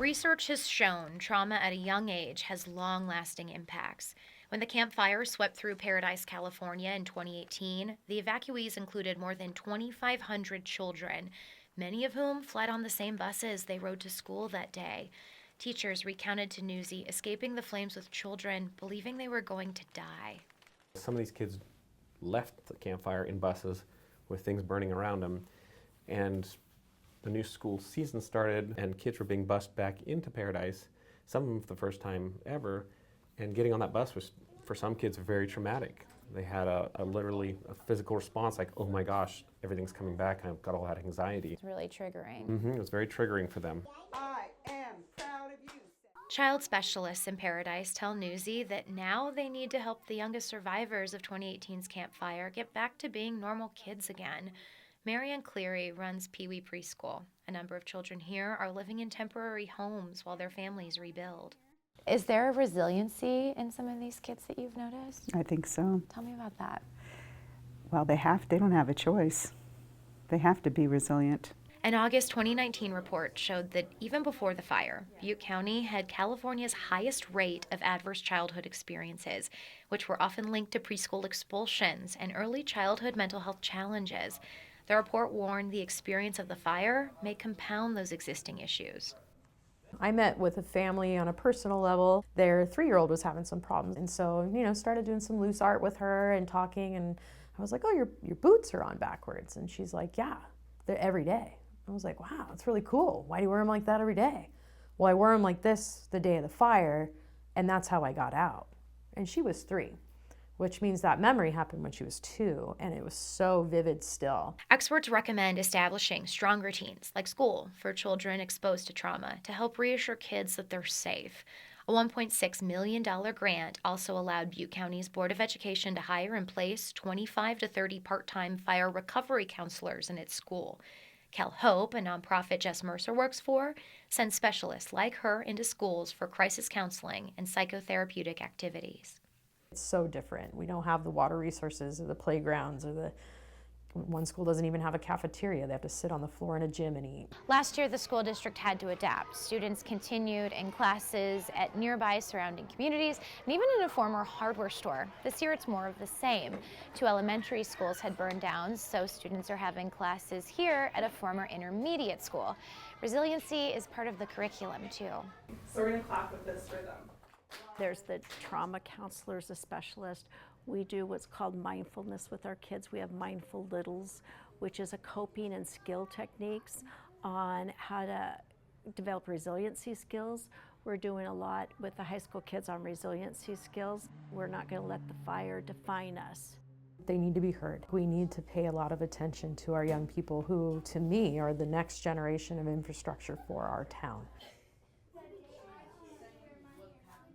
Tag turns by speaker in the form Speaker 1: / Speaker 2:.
Speaker 1: Research has shown trauma at a young age has long-lasting impacts. When the Camp Fire swept through Paradise, California in 2018, the evacuees included more than 2,500 children, many of whom fled on the same buses they rode to school that day. Teachers recounted to Newsy escaping the flames with children, believing they were going to die.
Speaker 2: Some of these kids left the campfire in buses with things burning around them, and the new school season started and kids were being bused back into Paradise, some of them for the first time ever, and getting on that bus was, for some kids, very traumatic. They had literally a physical response like, oh my gosh, everything's coming back, and I've got all that anxiety.
Speaker 3: It's really triggering.
Speaker 2: It was very triggering for them.
Speaker 4: I am proud of you.
Speaker 1: Child specialists in Paradise tell Newsy that now they need to help the youngest survivors of 2018's Camp Fire get back to being normal kids again. Marianne Cleary runs Pee Wee Preschool. A number of children here are living in temporary homes while their families rebuild.
Speaker 3: Is there a resiliency in some of these kids that you've noticed?
Speaker 5: I think so.
Speaker 3: Tell me about that.
Speaker 5: Well, they don't have a choice. They have to be resilient.
Speaker 1: An August 2019 report showed that even before the fire, Butte County had California's highest rate of adverse childhood experiences, which were often linked to preschool expulsions and early childhood mental health challenges. The report warned the experience of the fire may compound those existing issues.
Speaker 6: I met with a family on a personal level. Their 3-year-old was having some problems, and so, started doing some loose art with her and talking, and I was like, oh, your boots are on backwards. And she's like, yeah, they're every day. I was like, wow, that's really cool. Why do you wear them like that every day? Well, I wore them like this the day of the fire, and that's how I got out. And she was 3. Which means that memory happened when she was 2, and it was so vivid still.
Speaker 1: Experts recommend establishing strong routines, like school, for children exposed to trauma to help reassure kids that they're safe. A $1.6 million grant also allowed Butte County's Board of Education to hire and place 25 to 30 part-time fire recovery counselors in its school. Cal Hope, a nonprofit Jess Mercer works for, sends specialists like her into schools for crisis counseling and psychotherapeutic activities.
Speaker 6: It's so different. We don't have the water resources or the playgrounds or one school doesn't even have a cafeteria. They have to sit on the floor in a gym and eat.
Speaker 3: Last year, the school district had to adapt. Students continued in classes at nearby surrounding communities and even in a former hardware store. This year, it's more of the same. 2 elementary schools had burned down, so students are having classes here at a former intermediate school. Resiliency is part of the curriculum, too.
Speaker 7: So we're going to clap with this for them.
Speaker 8: There's the trauma counselors, a specialist. We do what's called mindfulness with our kids. We have mindful littles, which is a coping and skill techniques on how to develop resiliency skills. We're doing a lot with the high school kids on resiliency skills. We're not going to let the fire define us.
Speaker 6: They need to be heard. We need to pay a lot of attention to our young people who, to me, are the next generation of infrastructure for our town.